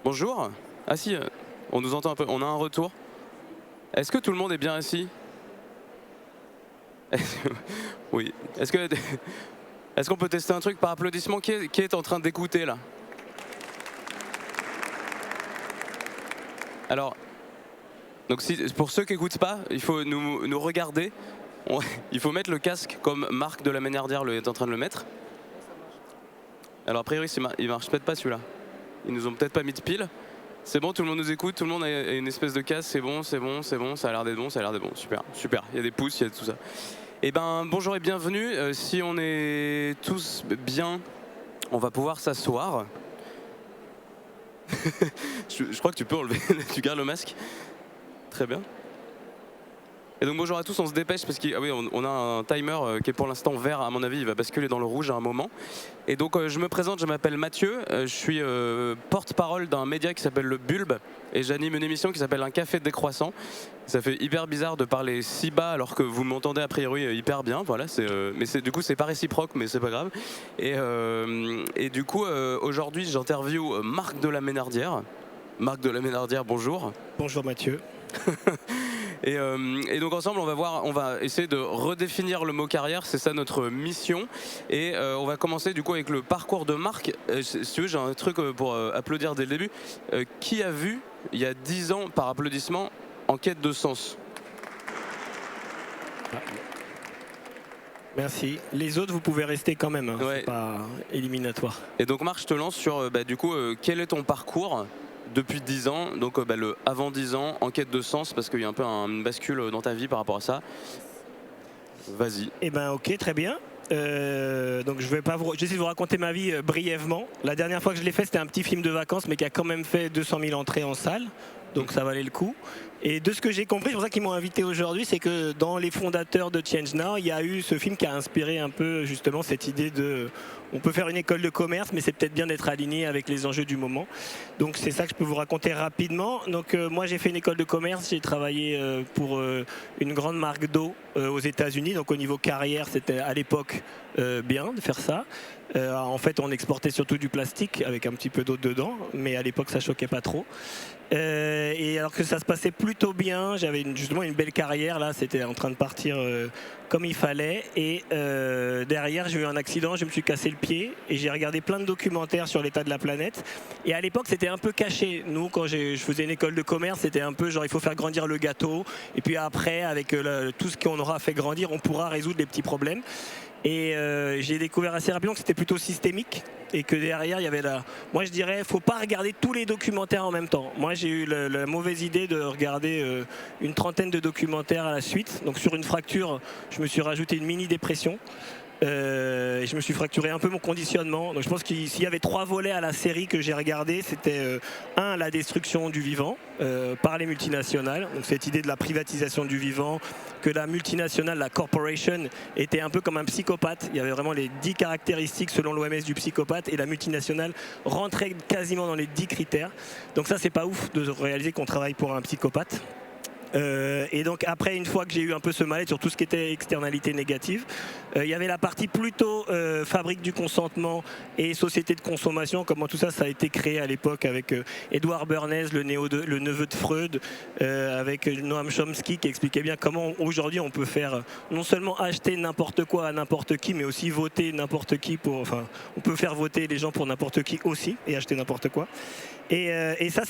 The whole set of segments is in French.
Bonjour. Ah si, on nous entend un peu, on a un retour. Est-ce que tout le monde est bien assis? Oui. Est-ce qu'on peut tester un truc par applaudissement? Qui est en train d'écouter là? Alors, donc pour ceux qui n'écoutent pas, il faut nous regarder. Il faut mettre le casque comme Marc de la Ménardière est en train de le mettre. Alors a priori il marche peut-être pas celui-là. Ils nous ont peut-être pas mis de pile. C'est bon, tout le monde nous écoute, tout le monde a une espèce de casque, c'est bon, ça a l'air d'être bon, super, super, il y a des pouces, il y a tout ça. Eh ben bonjour et bienvenue, si on est tous bien, on va pouvoir s'asseoir. je crois que tu peux enlever, tu gardes le masque. Très bien. Et donc bonjour à tous, on se dépêche parce qu'on a un timer qui est pour l'instant vert, à mon avis il va basculer dans le rouge à un moment. Et donc je me présente, je m'appelle Mathieu, je suis porte-parole d'un média qui s'appelle Le Bulbe et j'anime une émission qui s'appelle Un café décroissant. Ça fait hyper bizarre de parler si bas alors que vous m'entendez a priori hyper bien, voilà, mais du coup c'est pas réciproque mais c'est pas grave. Et du coup aujourd'hui j'interviewe Marc de la Ménardière. Marc de la Ménardière, bonjour. Bonjour Mathieu. Et donc ensemble on va essayer de redéfinir le mot carrière, c'est ça notre mission. Et on va commencer du coup avec le parcours de Marc. Si tu veux, j'ai un truc pour applaudir dès le début. Qui a vu il y a 10 ans par applaudissement En quête de sens? Merci. Les autres, vous pouvez rester quand même, hein. Ouais. C'est pas éliminatoire. Et donc Marc, je te lance sur du coup quel est ton parcours depuis 10 ans, donc le avant 10 ans, en quête de sens, parce qu'il y a un peu une bascule dans ta vie par rapport à ça. Vas-y. Eh ben ok, très bien. Donc j'essaie de vous raconter ma vie brièvement. La dernière fois que je l'ai fait, c'était un petit film de vacances, mais qui a quand même fait 200 000 entrées en salle. Donc ça valait le coup. Et de ce que j'ai compris, c'est pour ça qu'ils m'ont invité aujourd'hui, c'est que dans les fondateurs de Change Now, il y a eu ce film qui a inspiré un peu justement cette idée de... On peut faire une école de commerce, mais c'est peut-être bien d'être aligné avec les enjeux du moment. Donc c'est ça que je peux vous raconter rapidement. Donc moi j'ai fait une école de commerce, j'ai travaillé pour une grande marque d'eau aux États-Unis. Donc au niveau carrière, c'était à l'époque bien de faire ça. En fait, on exportait surtout du plastique avec un petit peu d'eau dedans, mais à l'époque, ça choquait pas trop. Et alors que ça se passait plutôt bien, j'avais justement une belle carrière, là, c'était en train de partir comme il fallait. Et derrière, j'ai eu un accident, je me suis cassé le pied et j'ai regardé plein de documentaires sur l'état de la planète. Et à l'époque, c'était un peu caché. Nous, quand je faisais une école de commerce, c'était un peu genre, il faut faire grandir le gâteau. Et puis après, avec tout ce qu'on aura fait grandir, on pourra résoudre les petits problèmes. Et j'ai découvert assez rapidement que c'était plutôt systémique et que derrière il y avait moi je dirais faut pas regarder tous les documentaires en même temps. Moi j'ai eu la mauvaise idée de regarder une trentaine de documentaires à la suite. Donc sur une fracture, je me suis rajouté une mini dépression. Et je me suis fracturé un peu mon conditionnement. Donc je pense qu'il y avait 3 volets à la série que j'ai regardé. C'était la destruction du vivant par les multinationales. Donc cette idée de la privatisation du vivant, que la multinationale, la corporation, était un peu comme un psychopathe. Il y avait vraiment les 10 caractéristiques selon l'OMS du psychopathe et la multinationale rentrait quasiment dans les 10 critères. Donc ça c'est pas ouf de réaliser qu'on travaille pour un psychopathe. Et donc après, une fois que j'ai eu un peu ce mal-être sur tout ce qui était externalité négative, il y avait la partie plutôt fabrique du consentement et société de consommation, comment tout ça a été créé à l'époque avec Edward Bernays, le neveu de Freud, avec Noam Chomsky qui expliquait bien comment aujourd'hui on peut faire non seulement acheter n'importe quoi à n'importe qui, mais aussi voter n'importe qui on peut faire voter les gens pour n'importe qui aussi et acheter n'importe quoi. Et ça,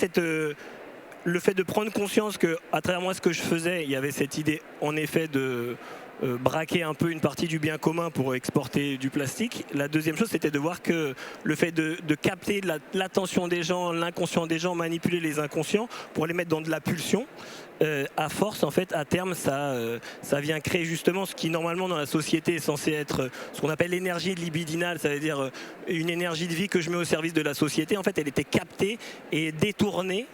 le fait de prendre conscience qu'à travers moi ce que je faisais, il y avait cette idée en effet de braquer un peu une partie du bien commun pour exporter du plastique. La deuxième chose, c'était de voir que le fait de capter l'attention des gens, l'inconscient des gens, manipuler les inconscients pour les mettre dans de la pulsion, à force, en fait, à terme, ça vient créer justement ce qui, normalement, dans la société est censé être ce qu'on appelle l'énergie libidinale, ça veut dire une énergie de vie que je mets au service de la société. En fait, elle était captée et détournée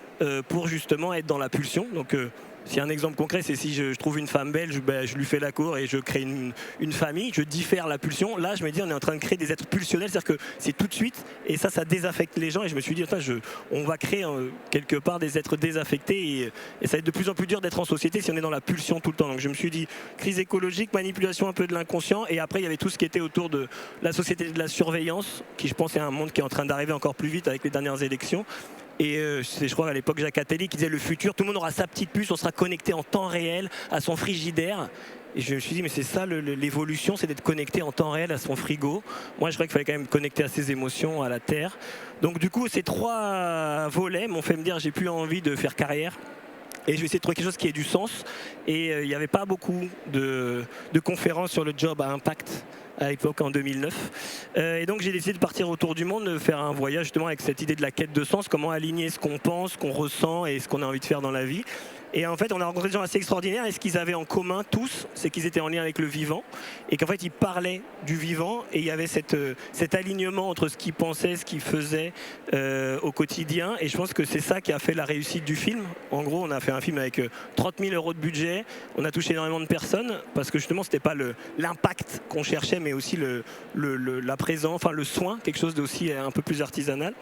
pour justement être dans la pulsion. Donc, si un exemple concret, c'est si je trouve une femme belle, je lui fais la cour et je crée une famille, je diffère la pulsion. Là, je me dis, on est en train de créer des êtres pulsionnels, c'est-à-dire que c'est tout de suite, et ça désaffecte les gens. Et je me suis dit, on va créer quelque part des êtres désaffectés, et ça va être de plus en plus dur d'être en société si on est dans la pulsion tout le temps. Donc je me suis dit, crise écologique, manipulation un peu de l'inconscient, et après il y avait tout ce qui était autour de la société de la surveillance, qui je pense est un monde qui est en train d'arriver encore plus vite avec les dernières élections. Et c'est, je crois, à l'époque, Jacques Attali qui disait le futur, tout le monde aura sa petite puce, on sera connecté en temps réel à son frigidaire. Et je me suis dit, mais c'est ça l'évolution, c'est d'être connecté en temps réel à son frigo. Moi, je crois qu'il fallait quand même connecter à ses émotions, à la terre. Donc du coup, ces 3 volets m'ont fait me dire, j'ai plus envie de faire carrière. Et je vais essayer de trouver quelque chose qui ait du sens. Et il n'y avait pas beaucoup de conférences sur le job à impact à l'époque, en 2009. Et donc j'ai décidé de partir autour du monde, de faire un voyage justement avec cette idée de la quête de sens, comment aligner ce qu'on pense, ce qu'on ressent et ce qu'on a envie de faire dans la vie. Et en fait, on a rencontré des gens assez extraordinaires. Et ce qu'ils avaient en commun tous, c'est qu'ils étaient en lien avec le vivant. Et qu'en fait, ils parlaient du vivant. Et il y avait cet alignement entre ce qu'ils pensaient, ce qu'ils faisaient au quotidien. Et je pense que c'est ça qui a fait la réussite du film. En gros, on a fait un film avec 30 000 € de budget. On a touché énormément de personnes. Parce que justement, c'était pas l'impact qu'on cherchait, mais aussi la présence, enfin le soin, quelque chose d'aussi un peu plus artisanal.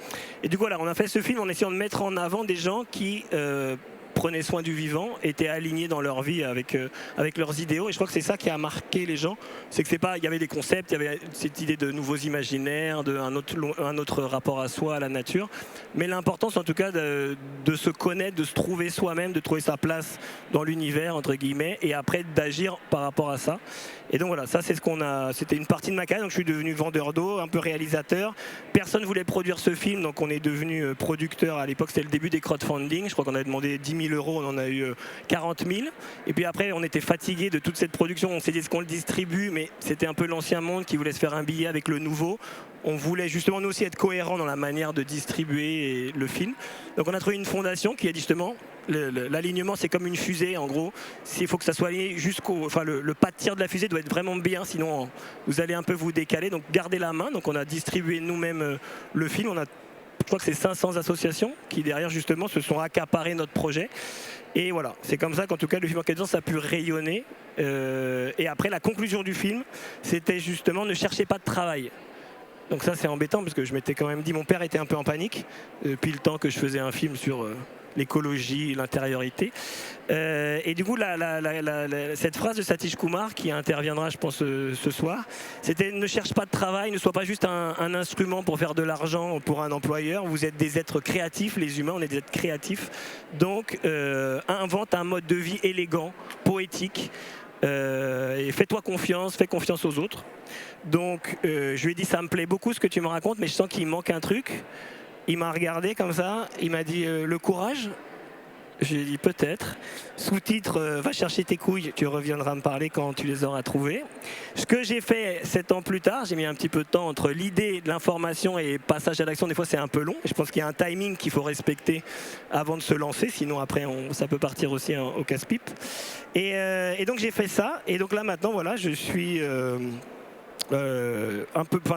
Et du coup, voilà, on a fait ce film en essayant de mettre en avant des gens qui prenaient soin du vivant, étaient alignés dans leur vie avec leurs idéaux. Et je crois que c'est ça qui a marqué les gens. C'est que c'est pas, il y avait des concepts, il y avait cette idée de nouveaux imaginaires, un autre rapport à soi, à la nature. Mais l'importance, en tout cas, de se connaître, de se trouver soi-même, de trouver sa place dans l'univers, entre guillemets, et après d'agir par rapport à ça. Et donc voilà, ça c'est ce qu'on a. C'était une partie de ma carrière. Donc je suis devenu vendeur d'eau, un peu réalisateur. Personne ne voulait produire ce film, donc on est devenu producteur. À l'époque, c'était le début des crowdfunding. Je crois qu'on avait demandé 10 000 €, on en a eu 40 000. Et puis après, on était fatigué de toute cette production. On s'est dit, est-ce qu'on le distribue? Mais c'était un peu l'ancien monde qui voulait se faire un billet avec le nouveau. On voulait justement nous aussi être cohérents dans la manière de distribuer le film. Donc on a trouvé une fondation qui a dit justement, l'alignement c'est comme une fusée en gros. Il faut que ça soit aligné jusqu'au... Enfin le pas de tir de la fusée doit être vraiment bien, sinon vous allez un peu vous décaler. Donc gardez la main. Donc on a distribué nous-mêmes le film. Je crois que c'est 500 associations qui derrière justement se sont accaparées notre projet. Et voilà, c'est comme ça qu'en tout cas le film en quête de sens a pu rayonner. Et après la conclusion du film, c'était justement ne cherchez pas de travail. Donc ça c'est embêtant parce que je m'étais quand même dit, mon père était un peu en panique depuis le temps que je faisais un film sur l'écologie, l'intériorité. Et du coup cette phrase de Satish Kumar qui interviendra je pense ce soir, c'était ne cherche pas de travail, ne sois pas juste un instrument pour faire de l'argent pour un employeur, vous êtes des êtres créatifs, les humains on est des êtres créatifs, donc invente un mode de vie élégant, poétique. Et fais-toi confiance, fais confiance aux autres. Donc je lui ai dit ça me plaît beaucoup ce que tu me racontes, mais je sens qu'il manque un truc. Il m'a regardé comme ça, il m'a dit le courage. Je lui ai dit peut-être. Sous-titre va chercher tes couilles, tu reviendras me parler quand tu les auras trouvées. Ce que j'ai fait 7 ans plus tard, j'ai mis un petit peu de temps entre l'idée, l'information et passage à l'action. Des fois c'est un peu long. Je pense qu'il y a un timing qu'il faut respecter avant de se lancer, sinon après ça peut partir aussi au casse-pipe. Et donc j'ai fait ça. Et donc là maintenant voilà, je suis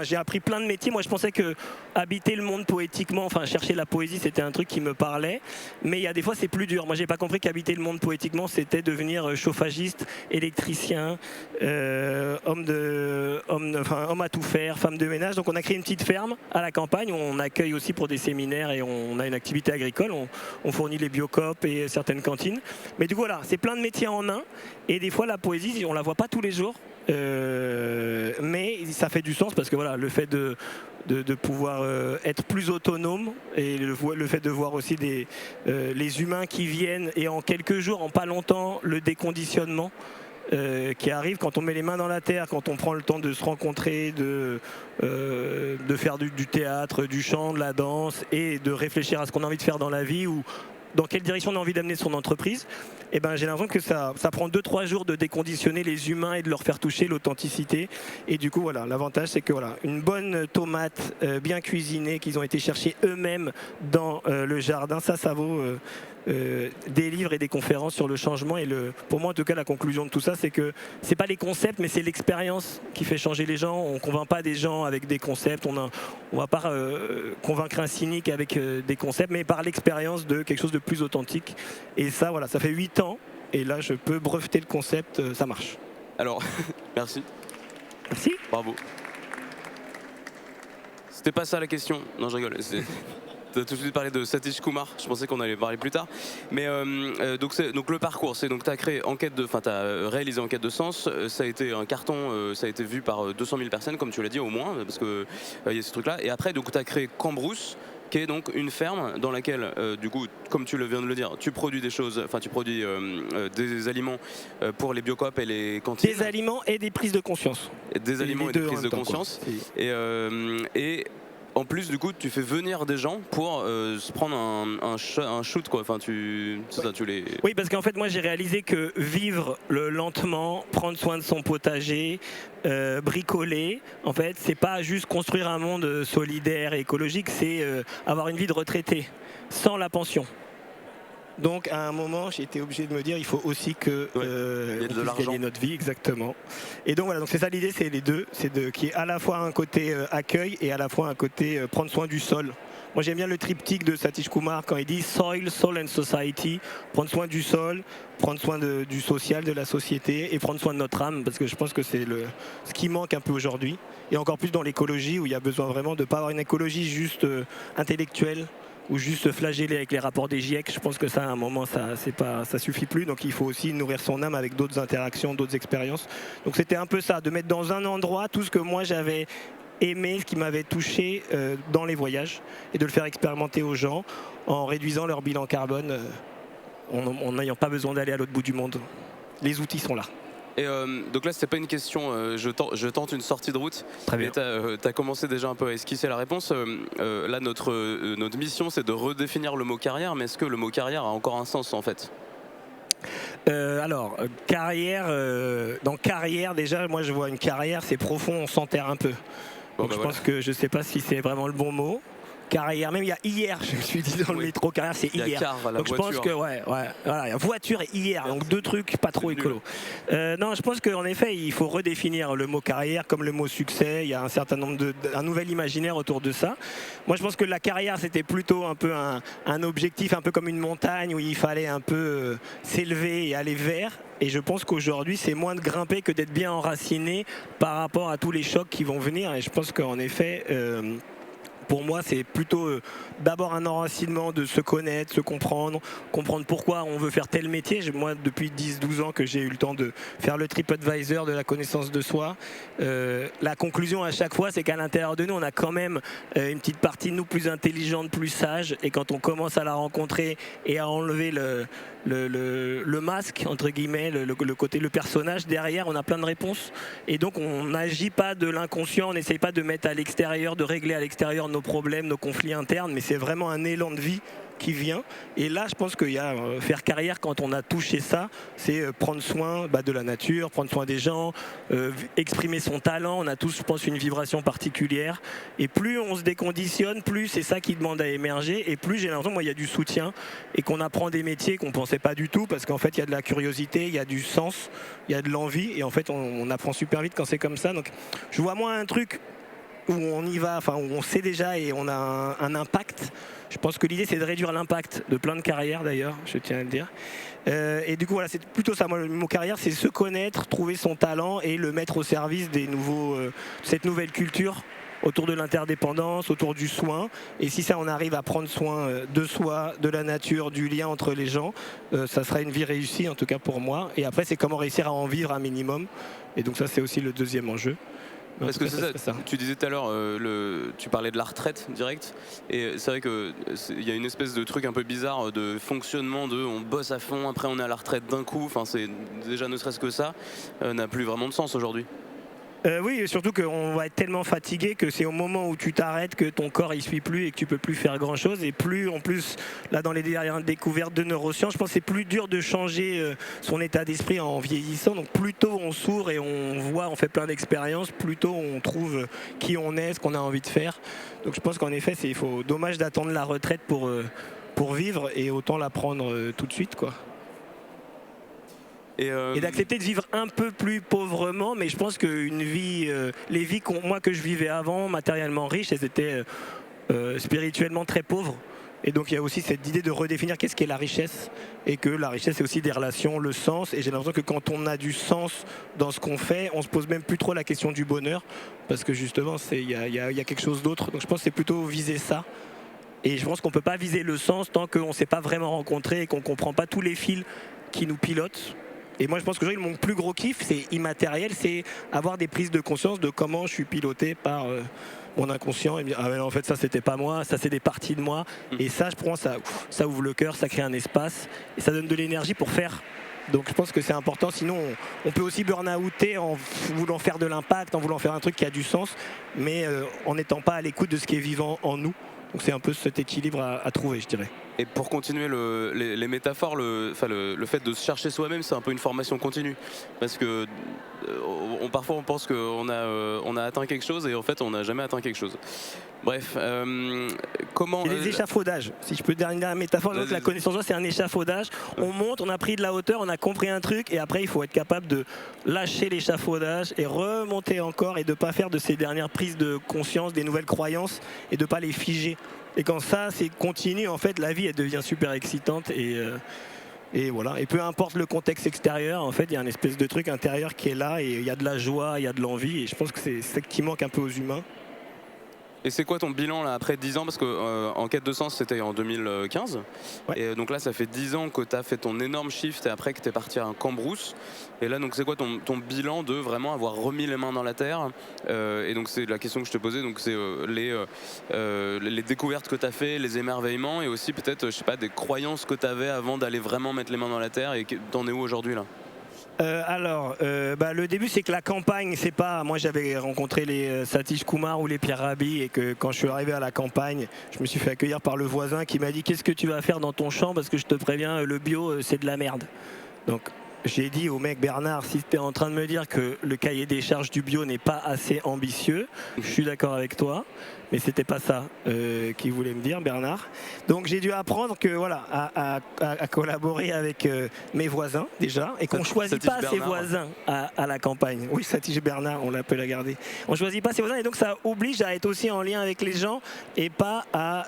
j'ai appris plein de métiers. Moi je pensais que habiter le monde poétiquement, enfin chercher la poésie c'était un truc qui me parlait, mais il y a des fois c'est plus dur. Moi j'ai pas compris qu'habiter le monde poétiquement c'était devenir chauffagiste, électricien, homme à tout faire, femme de ménage. Donc on a créé une petite ferme à la campagne où on accueille aussi pour des séminaires et on a une activité agricole, on fournit les biocopes et certaines cantines. Mais du coup voilà, c'est plein de métiers en un, et des fois la poésie on la voit pas tous les jours. Mais ça fait du sens parce que voilà, le fait de pouvoir être plus autonome et le fait de voir aussi les humains qui viennent et en quelques jours, en pas longtemps, le déconditionnement qui arrive quand on met les mains dans la terre, quand on prend le temps de se rencontrer, de faire du théâtre, du chant, de la danse et de réfléchir à ce qu'on a envie de faire dans la vie ou dans quelle direction on a envie d'amener son entreprise, et ben j'ai l'impression que ça prend 2-3 jours de déconditionner les humains et de leur faire toucher l'authenticité. Et du coup voilà, l'avantage c'est que voilà, une bonne tomate bien cuisinée qu'ils ont été chercher eux-mêmes dans le jardin, ça vaut des livres et des conférences sur le changement. Et pour moi en tout cas la conclusion de tout ça c'est que c'est pas les concepts mais c'est l'expérience qui fait changer les gens. On convainc pas des gens avec des concepts, on va pas convaincre un cynique avec des concepts, mais par l'expérience de quelque chose de plus authentique. Et ça voilà, ça fait 8 ans et là je peux breveter le concept, ça marche. Alors merci. Merci. Bravo. C'était pas ça la question. Non je rigole. Tu as tout de suite parlé de Satish Kumar, je pensais qu'on allait parler plus tard. Mais donc le parcours, c'est donc tu as réalisé Enquête de sens, ça a été un carton, ça a été vu par 200 000 personnes, comme tu l'as dit au moins, parce qu'il y a ce truc-là. Et après, tu as créé Cambrousse, qui est donc une ferme dans laquelle, du coup, comme tu viens de le dire, tu produis des choses, enfin tu produis des aliments pour les biocoop et les cantines. Des aliments et des prises de conscience. Des aliments et des prises de conscience. Et en plus, du coup, tu fais venir des gens pour se prendre un shoot, quoi. Enfin, c'est ça, tu les. Oui, parce qu'en fait, moi, j'ai réalisé que vivre lentement, prendre soin de son potager, bricoler, en fait, c'est pas juste construire un monde solidaire et écologique, c'est avoir une vie de retraité, sans la pension. Donc à un moment, j'ai été obligé de me dire, il faut aussi que on puisse gagner notre vie, exactement. Et donc voilà, donc c'est ça l'idée, c'est les deux, c'est qu'il y ait à la fois un côté accueil et à la fois un côté prendre soin du sol. Moi j'aime bien le triptyque de Satish Kumar quand il dit Soil, Soul and Society, prendre soin du sol, prendre soin du social, de la société et prendre soin de notre âme, parce que je pense que c'est ce qui manque un peu aujourd'hui. Et encore plus dans l'écologie où il y a besoin vraiment de ne pas avoir une écologie juste intellectuelle, ou juste flageller avec les rapports des GIEC. Je pense que ça, à un moment, ça suffit plus. Donc il faut aussi nourrir son âme avec d'autres interactions, d'autres expériences. Donc c'était un peu ça, de mettre dans un endroit tout ce que moi j'avais aimé, ce qui m'avait touché dans les voyages, et de le faire expérimenter aux gens en réduisant leur bilan carbone, en n'ayant pas besoin d'aller à l'autre bout du monde. Les outils sont là. Et donc là, c'était pas une question, je tente une sortie de route. Très bien. Tu as commencé déjà un peu à esquisser la réponse. Là, notre mission, c'est de redéfinir le mot carrière, mais est-ce que le mot carrière a encore un sens en fait ? Alors, carrière, dans carrière, déjà, moi je vois une carrière, c'est profond, on s'enterre un peu. Donc je pense que je sais pas si c'est vraiment le bon mot. Carrière, même il y a hier, je me suis dit dans le métro, carrière c'est hier. Il y a car, donc je pense que voilà, voiture et hier, donc deux trucs pas trop écolo. Non, je pense qu'en effet il faut redéfinir le mot carrière comme le mot succès. Il y a un certain nombre un nouvel imaginaire autour de ça. Moi je pense que la carrière c'était plutôt un peu un objectif, un peu comme une montagne où il fallait un peu s'élever et aller vers. Et je pense qu'aujourd'hui, c'est moins de grimper que d'être bien enraciné par rapport à tous les chocs qui vont venir. Et je pense qu'en effet, pour moi, c'est plutôt d'abord un enracinement de se connaître, se comprendre pourquoi on veut faire tel métier. Moi, depuis 10-12 ans que j'ai eu le temps de faire le TripAdvisor de la connaissance de soi, la conclusion à chaque fois, c'est qu'à l'intérieur de nous, on a quand même une petite partie de nous plus intelligente, plus sage. Et quand on commence à la rencontrer et à enlever le masque, entre guillemets, le personnage, derrière, on a plein de réponses. Et donc, on n'agit pas de l'inconscient, on n'essaye pas de mettre à l'extérieur, de régler à l'extérieur nos problèmes, nos conflits internes, mais c'est vraiment un élan de vie qui vient. Et là, je pense qu'il y a faire carrière quand on a touché ça, c'est prendre soin de la nature, prendre soin des gens, exprimer son talent. On a tous, je pense, une vibration particulière. Et plus on se déconditionne, plus c'est ça qui demande à émerger. Et plus j'ai l'impression, moi, il y a du soutien et qu'on apprend des métiers qu'on ne pensait pas du tout, parce qu'en fait, il y a de la curiosité, il y a du sens, il y a de l'envie. Et en fait, on apprend super vite quand c'est comme ça. Donc, je vois moins un truc où on y va, enfin où on sait déjà et on a un impact. Je pense que l'idée c'est de réduire l'impact de plein de carrières d'ailleurs, je tiens à le dire. Et du coup voilà, c'est plutôt ça. Moi, le mot carrière, c'est se connaître, trouver son talent et le mettre au service des cette nouvelle culture autour de l'interdépendance, autour du soin. Et si ça, on arrive à prendre soin de soi, de la nature, du lien entre les gens, ça sera une vie réussie en tout cas pour moi. Et après, c'est comment réussir à en vivre un minimum. Et donc ça, c'est aussi le deuxième enjeu. Parce que c'est ça, tu disais tout à l'heure, tu parlais de la retraite directe, et c'est vrai qu'il y a une espèce de truc un peu bizarre de fonctionnement on bosse à fond, après on est à la retraite d'un coup, enfin c'est déjà ne serait-ce que ça, n'a plus vraiment de sens aujourd'hui. Oui, et surtout qu'on va être tellement fatigué que c'est au moment où tu t'arrêtes que ton corps il suit plus et que tu peux plus faire grand chose. Et plus en plus, là dans les dernières découvertes de neurosciences, je pense que c'est plus dur de changer son état d'esprit en vieillissant. Donc plus tôt on s'ouvre et on voit, on fait plein d'expériences, plus tôt on trouve qui on est, ce qu'on a envie de faire. Donc je pense qu'en effet, dommage d'attendre la retraite pour vivre, et autant la prendre tout de suite, quoi. Et d'accepter de vivre un peu plus pauvrement, mais je pense qu'une vie, les vies que je vivais avant, matériellement riches, elles étaient spirituellement très pauvres. Et donc il y a aussi cette idée de redéfinir qu'est-ce qu'est la richesse, et que la richesse c'est aussi des relations, le sens. Et j'ai l'impression que quand on a du sens dans ce qu'on fait, on se pose même plus trop la question du bonheur, parce que justement il y a quelque chose d'autre. Donc je pense que c'est plutôt viser ça. Et je pense qu'on ne peut pas viser le sens tant qu'on ne s'est pas vraiment rencontré et qu'on ne comprend pas tous les fils qui nous pilotent. Et moi je pense que mon plus gros kiff, c'est immatériel, c'est avoir des prises de conscience de comment je suis piloté par mon inconscient et me dire ah ouais, en fait ça c'était pas moi, ça c'est des parties de moi. Et ça, je pense, ça ouvre le cœur, ça crée un espace et ça donne de l'énergie pour faire. Donc je pense que c'est important, sinon on peut aussi burn-outer en voulant faire de l'impact, en voulant faire un truc qui a du sens, mais en n'étant pas à l'écoute de ce qui est vivant en nous. Donc c'est un peu cet équilibre à trouver, je dirais. Et pour continuer les métaphores, le fait de se chercher soi-même, c'est un peu une formation continue. Parce que parfois on pense qu'on a atteint quelque chose et en fait on n'a jamais atteint quelque chose. Bref, comment... C'est les échafaudages, si je peux donner la métaphore, donc la connaissance de soi c'est un échafaudage. On monte, on a pris de la hauteur, on a compris un truc et après il faut être capable de lâcher l'échafaudage et remonter encore et de ne pas faire de ces dernières prises de conscience, des nouvelles croyances et de ne pas les figer. Et quand ça c'est continu, en fait la vie elle devient super excitante et voilà. Et peu importe le contexte extérieur, en fait il y a une espèce de truc intérieur qui est là et il y a de la joie, il y a de l'envie et je pense que c'est ce qui manque un peu aux humains. Et c'est quoi ton bilan là après 10 ans? Parce que En quête de sens c'était en 2015. Ouais. Et donc là ça fait 10 ans que tu as fait ton énorme shift et après que tu es parti à un Cambrousse. Et là donc c'est quoi ton bilan de vraiment avoir remis les mains dans la terre? Et donc c'est la question que je te posais, donc c'est les découvertes que tu as fait, les émerveillements et aussi peut-être je sais pas des croyances que tu avais avant d'aller vraiment mettre les mains dans la terre et t'en es où aujourd'hui là? Le début c'est que la campagne c'est pas, moi j'avais rencontré les Satish Kumar ou les Pierre Rabhi et que quand je suis arrivé à la campagne je me suis fait accueillir par le voisin qui m'a dit qu'est-ce que tu vas faire dans ton champ parce que je te préviens le bio c'est de la merde. Donc j'ai dit au mec Bernard si tu es en train de me dire que le cahier des charges du bio n'est pas assez ambitieux, je suis d'accord avec toi. Mais c'était pas ça qu'il voulait me dire, Bernard. Donc j'ai dû apprendre que voilà, à collaborer avec mes voisins déjà, et qu'on ne choisit pas ses voisins à la campagne. Oui, Satish Bernard, on l'appelle à garder. On ne choisit pas ses voisins, et donc ça oblige à être aussi en lien avec les gens et pas à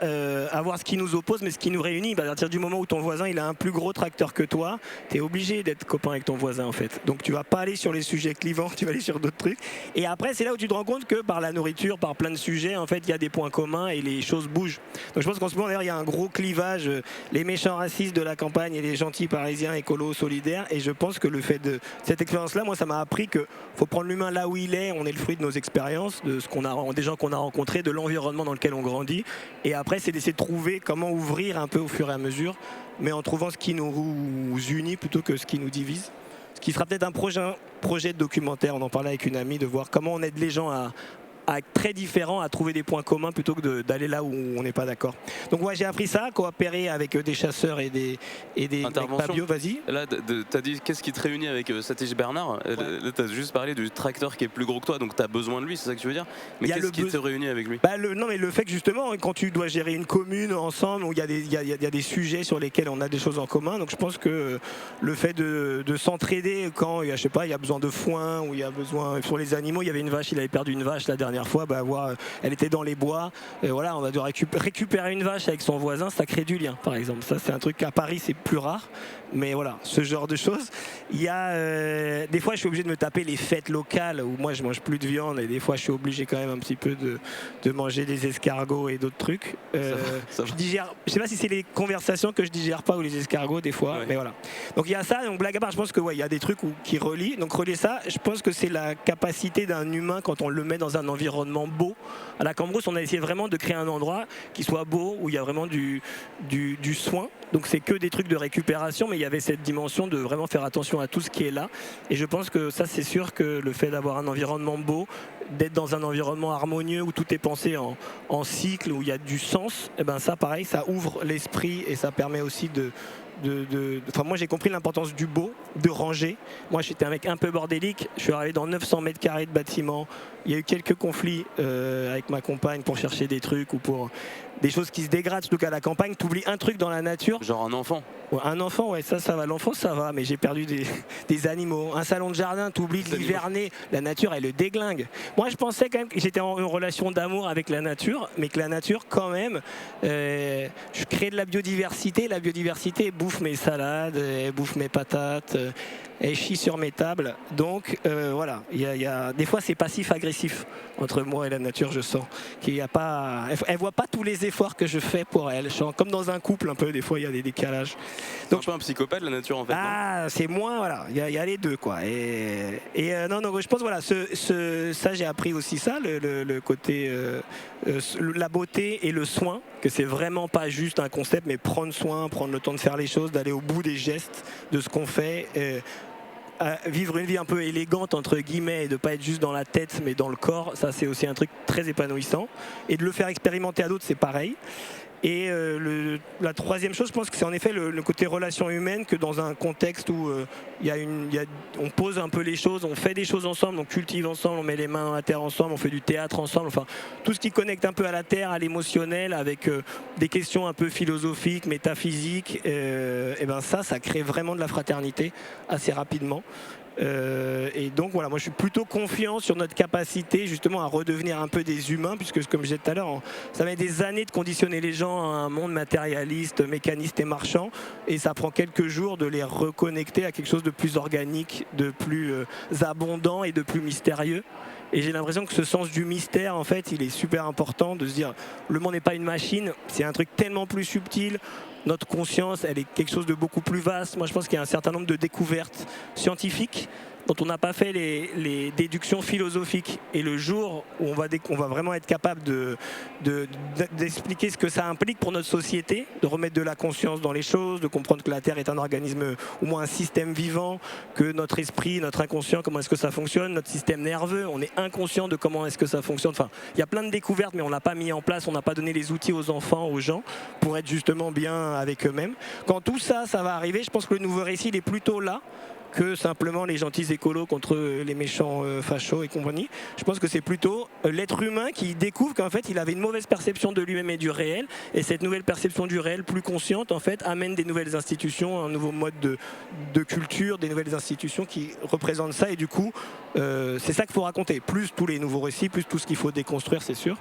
avoir ce qui nous oppose, mais ce qui nous réunit. À partir du moment où ton voisin il a un plus gros tracteur que toi, tu es obligé d'être copain avec ton voisin en fait. Donc tu vas pas aller sur les sujets clivants, tu vas aller sur d'autres trucs. Et après, c'est là où tu te rends compte que par la nourriture, par plein de sujets, en fait, il y a des points communs et les choses bougent. Donc je pense qu'en ce moment d'ailleurs il y a un gros clivage, les méchants racistes de la campagne et les gentils parisiens écolos solidaires, et je pense que le fait de cette expérience là, moi ça m'a appris que faut prendre l'humain là où il est, on est le fruit de nos expériences, de ce qu'on a, des gens qu'on a rencontrés, de l'environnement dans lequel on grandit, et après c'est d'essayer de trouver comment ouvrir un peu au fur et à mesure, mais en trouvant ce qui nous unit plutôt que ce qui nous divise. Ce qui sera peut-être un projet de documentaire, on en parlait avec une amie, de voir comment on aide les gens à être très différents, à trouver des points communs plutôt que d'aller là où on n'est pas d'accord. Donc ouais, j'ai appris ça, coopérer avec des chasseurs et des Intervention. bio, vas-y. Là, tu as dit qu'est-ce qui te réunit avec Satish Bernard. Ouais. Là, tu as juste parlé du tracteur qui est plus gros que toi, donc tu as besoin de lui, c'est ça que tu veux dire? Mais qu'est-ce qui te réunit avec lui? Non, mais le fait que justement, quand tu dois gérer une commune ensemble, où il y a des sujets sur lesquels on a des choses en commun, donc je pense que le fait de s'entraider quand, je sais pas, il y a besoin de foin, ou il y a besoin, sur les animaux, il y avait une vache, il avait perdu une vache la dernière fois, elle était dans les bois, voilà, on va devoir récupérer une vache avec son voisin, ça crée du lien par exemple. Ça c'est un truc à Paris c'est plus rare, mais voilà, ce genre de choses. Il y a des fois je suis obligé de me taper les fêtes locales où moi je mange plus de viande et des fois je suis obligé quand même un petit peu de manger des escargots et d'autres trucs. Ça va. Je digère, je sais pas si c'est les conversations que je digère pas ou les escargots des fois, ouais. Mais voilà. Donc il y a ça, donc blague à part, je pense que ouais, il y a des trucs qui relient. Donc relier ça, je pense que c'est la capacité d'un humain quand on le met dans un environnement beau. À la Cambrousse, on a essayé vraiment de créer un endroit qui soit beau, où il y a vraiment du soin. Donc c'est que des trucs de récupération, mais il y avait cette dimension de vraiment faire attention à tout ce qui est là. Et je pense que ça, c'est sûr que le fait d'avoir un environnement beau, d'être dans un environnement harmonieux où tout est pensé en cycle, où il y a du sens, et ben ça, pareil, ça ouvre l'esprit et ça permet aussi Enfin, moi j'ai compris l'importance du beau, de ranger. Moi j'étais un mec un peu bordélique, je suis arrivé dans 900 mètres carrés de bâtiment. Il y a eu quelques conflits avec ma compagne pour chercher des trucs ou pour des choses qui se dégradent, surtout qu'à la campagne, tu oublies un truc dans la nature. Genre un enfant. Ouais, un enfant, ouais, ça va. L'enfant, ça va, mais j'ai perdu des animaux. Un salon de jardin, tu oublies de l'hiverner. La nature, elle le déglingue. Moi, je pensais quand même que j'étais en relation d'amour avec la nature, mais que la nature, quand même, je crée de la biodiversité. La biodiversité bouffe bouffe mes salades, elle bouffe mes patates, elle chie sur mes tables. Donc voilà, des fois c'est passif-agressif entre moi et la nature, je sens. Qu'il y a pas, elle voit pas tous les efforts que je fais pour elle. Je sens comme dans un couple un peu, des fois il y a des décalages. Donc, c'est un peu un psychopathe la nature en fait. Ah, c'est moins, voilà, il y a les deux quoi. Non, je pense voilà, ça j'ai appris aussi ça, le côté, la beauté et le soin, que c'est vraiment pas juste un concept, mais prendre soin, prendre le temps de faire les choses, d'aller au bout des gestes, de ce qu'on fait. Vivre une vie un peu élégante entre guillemets et de pas être juste dans la tête mais dans le corps, ça c'est aussi un truc très épanouissant, et de le faire expérimenter à d'autres c'est pareil. Et la troisième chose, je pense que c'est en effet le côté relation humaine, que dans un contexte où on pose un peu les choses, on fait des choses ensemble, on cultive ensemble, on met les mains à la terre ensemble, on fait du théâtre ensemble, enfin tout ce qui connecte un peu à la terre, à l'émotionnel, avec des questions un peu philosophiques, métaphysiques, et ben ça crée vraiment de la fraternité assez rapidement. Et donc voilà, moi je suis plutôt confiant sur notre capacité justement à redevenir un peu des humains, puisque comme je disais tout à l'heure, ça met des années de conditionner les gens à un monde matérialiste, mécaniste et marchand, et ça prend quelques jours de les reconnecter à quelque chose de plus organique, de plus abondant et de plus mystérieux. Et j'ai l'impression que ce sens du mystère, en fait, il est super important, de se dire le monde n'est pas une machine, c'est un truc tellement plus subtil. Notre conscience, elle est quelque chose de beaucoup plus vaste. Moi, je pense qu'il y a un certain nombre de découvertes scientifiques dont on n'a pas fait les déductions philosophiques. Et le jour où on va vraiment être capable d'expliquer ce que ça implique pour notre société, de remettre de la conscience dans les choses, de comprendre que la Terre est un organisme, au moins un système vivant, que notre esprit, notre inconscient, comment est-ce que ça fonctionne, notre système nerveux, on est inconscient de comment est-ce que ça fonctionne. Enfin, il y a plein de découvertes, mais on l'a pas mis en place, on n'a pas donné les outils aux enfants, aux gens, pour être justement bien avec eux-mêmes. Quand tout ça, ça va arriver, je pense que le nouveau récit, il est plutôt là que simplement les gentils écolos contre les méchants fachos et compagnie. Je pense que c'est plutôt l'être humain qui découvre qu'en fait il avait une mauvaise perception de lui-même et du réel, et cette nouvelle perception du réel plus consciente en fait amène des nouvelles institutions, un nouveau mode de culture, des nouvelles institutions qui représentent ça, et du coup c'est ça qu'il faut raconter, plus tous les nouveaux récits, plus tout ce qu'il faut déconstruire, c'est sûr.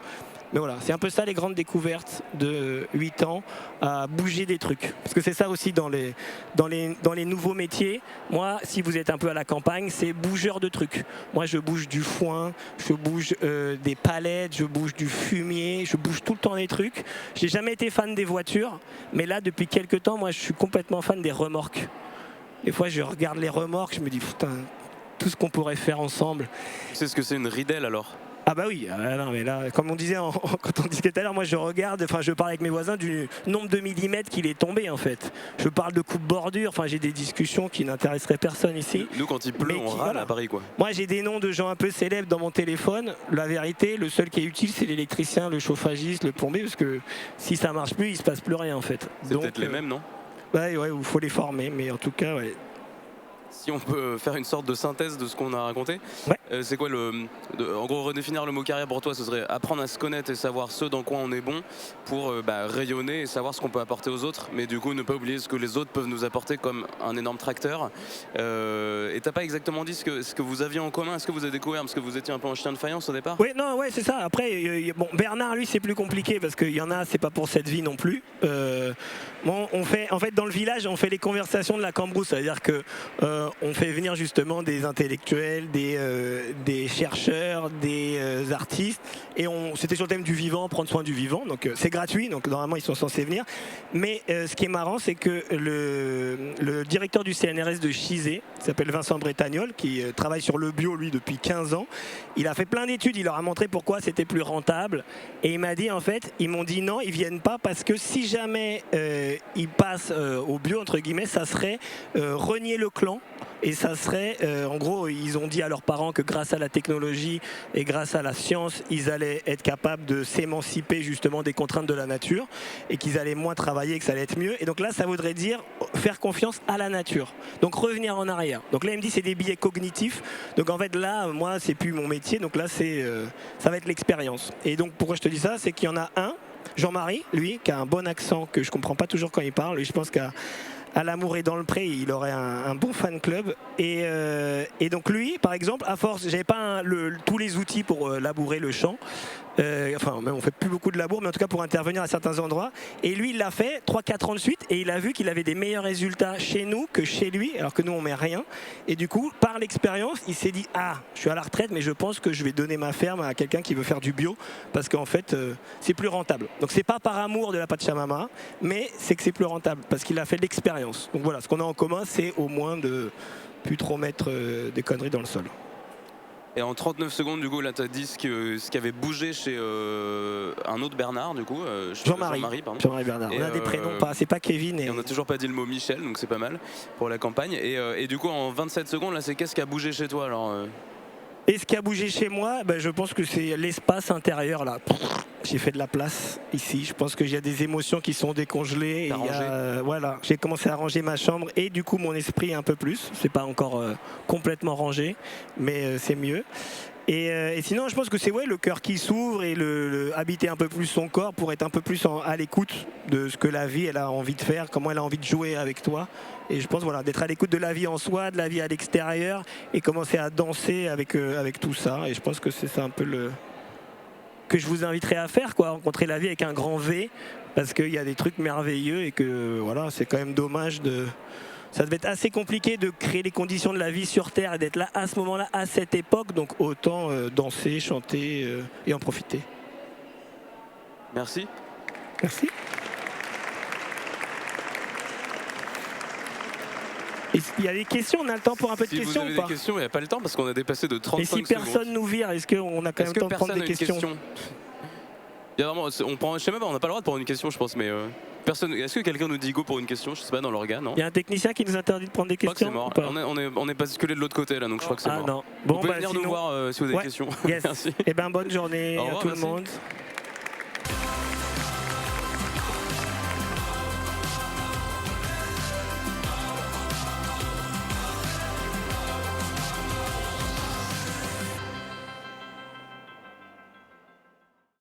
Mais voilà, c'est un peu ça les grandes découvertes de 8 ans, à bouger des trucs. Parce que c'est ça aussi dans les nouveaux métiers. Moi, si vous êtes un peu à la campagne, c'est bougeur de trucs. Moi, je bouge du foin, je bouge des palettes, je bouge du fumier, je bouge tout le temps des trucs. J'ai jamais été fan des voitures, mais là, depuis quelques temps, moi, je suis complètement fan des remorques. Des fois, je regarde les remorques, je me dis, putain, tout ce qu'on pourrait faire ensemble. Tu sais ce que c'est une ridelle alors ? Ah bah oui, non, mais là, comme on disait quand on discutait tout à l'heure, moi je regarde, enfin je parle avec mes voisins du nombre de millimètres qu'il est tombé en fait. Je parle de coupe-bordure, enfin j'ai des discussions qui n'intéresseraient personne ici. Nous quand il pleut, on râle à Paris quoi. Moi j'ai des noms de gens un peu célèbres dans mon téléphone. La vérité, le seul qui est utile c'est l'électricien, le chauffagiste, le plombier, parce que si ça marche plus, il se passe plus rien en fait. C'est peut-être les mêmes, non ? Ouais, il faut les former, mais en tout cas, ouais. Si on peut faire une sorte de synthèse de ce qu'on a raconté, ouais. C'est quoi en gros, redéfinir le mot carrière pour toi, ce serait apprendre à se connaître et savoir ce dans quoi on est bon pour rayonner et savoir ce qu'on peut apporter aux autres, mais du coup ne pas oublier ce que les autres peuvent nous apporter comme un énorme tracteur. Et t'as pas exactement dit ce que vous aviez en commun, est-ce que vous avez découvert, parce que vous étiez un peu en chien de faïence au départ ? Oui, non, ouais, c'est ça. Après, bon, Bernard, lui, c'est plus compliqué parce qu'il y en a, c'est pas pour cette vie non plus. Bon, en fait, dans le village, on fait les conversations de la Cambrousse, c'est-à-dire que on fait venir justement des intellectuels, des chercheurs, des artistes, et c'était sur le thème du vivant, prendre soin du vivant, donc c'est gratuit, donc normalement ils sont censés venir. Mais ce qui est marrant, c'est que le directeur du CNRS de Chizé, qui s'appelle Vincent Bretagnol, qui travaille sur le bio lui depuis 15 ans, il a fait plein d'études, il leur a montré pourquoi c'était plus rentable, et il m'a dit en fait, ils m'ont dit non, ils viennent pas parce que si jamais ils passent au bio entre guillemets, ça serait renier le clan. Et ça serait, en gros, ils ont dit à leurs parents que grâce à la technologie et grâce à la science, ils allaient être capables de s'émanciper justement des contraintes de la nature et qu'ils allaient moins travailler, que ça allait être mieux. Et donc là, ça voudrait dire faire confiance à la nature. Donc revenir en arrière. Donc là, il me dit c'est des biais cognitifs. Donc en fait, là, moi, c'est plus mon métier. Donc là, ça va être l'expérience. Et donc pourquoi je te dis ça, c'est qu'il y en a un, Jean-Marie, lui, qui a un bon accent que je comprends pas toujours quand il parle. Lui, je pense qu'à l'amour et dans le pré, il aurait un bon fan club. Et donc lui, par exemple, à force, j'avais pas tous les outils pour labourer le champ. Enfin, même on fait plus beaucoup de labour, mais en tout cas pour intervenir à certains endroits. Et lui, il l'a fait 3-4 ans de suite, et il a vu qu'il avait des meilleurs résultats chez nous que chez lui, alors que nous on met rien. Et du coup, par l'expérience, il s'est dit ah, je suis à la retraite, mais je pense que je vais donner ma ferme à quelqu'un qui veut faire du bio, parce qu'en fait, c'est plus rentable. Donc c'est pas par amour de la Pachamama, mais c'est que c'est plus rentable, parce qu'il a fait de l'expérience. Donc voilà, ce qu'on a en commun, c'est au moins de plus trop mettre des conneries dans le sol. Et en 39 secondes, du coup, là, tu as dit ce qui avait bougé chez un autre Bernard, du coup. Jean-Marie, pardon. Jean-Marie Bernard. On a des prénoms, c'est pas Kevin. Et on n'a toujours pas dit le mot Michel, donc c'est pas mal pour la campagne. Et du coup, en 27 secondes, là, c'est qu'est-ce qui a bougé chez toi alors Et ce qui a bougé chez moi, je pense que c'est l'espace intérieur là. J'ai fait de la place ici. Je pense que j'ai des émotions qui sont décongelées. Voilà, j'ai commencé à ranger ma chambre et du coup mon esprit un peu plus. C'est pas encore complètement rangé, mais c'est mieux. Et sinon, je pense que c'est le cœur qui s'ouvre et habiter un peu plus son corps pour être un peu plus à l'écoute de ce que la vie elle a envie de faire, comment elle a envie de jouer avec toi. Et je pense d'être à l'écoute de la vie en soi, de la vie à l'extérieur et commencer à danser avec tout ça. Et je pense que c'est ça un peu que je vous inviterai à faire, rencontrer la vie avec un grand V, parce qu'il y a des trucs merveilleux et que voilà, c'est quand même dommage ça devait être assez compliqué de créer les conditions de la vie sur Terre et d'être là à ce moment-là, à cette époque, donc autant danser, chanter et en profiter. Merci. Merci. Il y a des questions, on a le temps pour un peu de questions ou pas? Si vous avez des questions, il n'y a pas le temps parce qu'on a dépassé de 35 secondes. Et si personne nous vire, est-ce qu'on a quand même le temps de prendre des questions? Il y a vraiment, je sais même pas, on n'a pas le droit de prendre une question, je pense, mais personne. Est-ce que quelqu'un nous dit go pour une question? Je sais pas, dans l'organe, non? Il y a un technicien qui nous interdit de prendre des questions. Je crois que c'est mort. On est basculé de l'autre côté là, donc je crois que c'est mort. Non. Vous pouvez venir nous voir si vous avez des questions. Yes. Merci. Et bonne journée à tout le monde.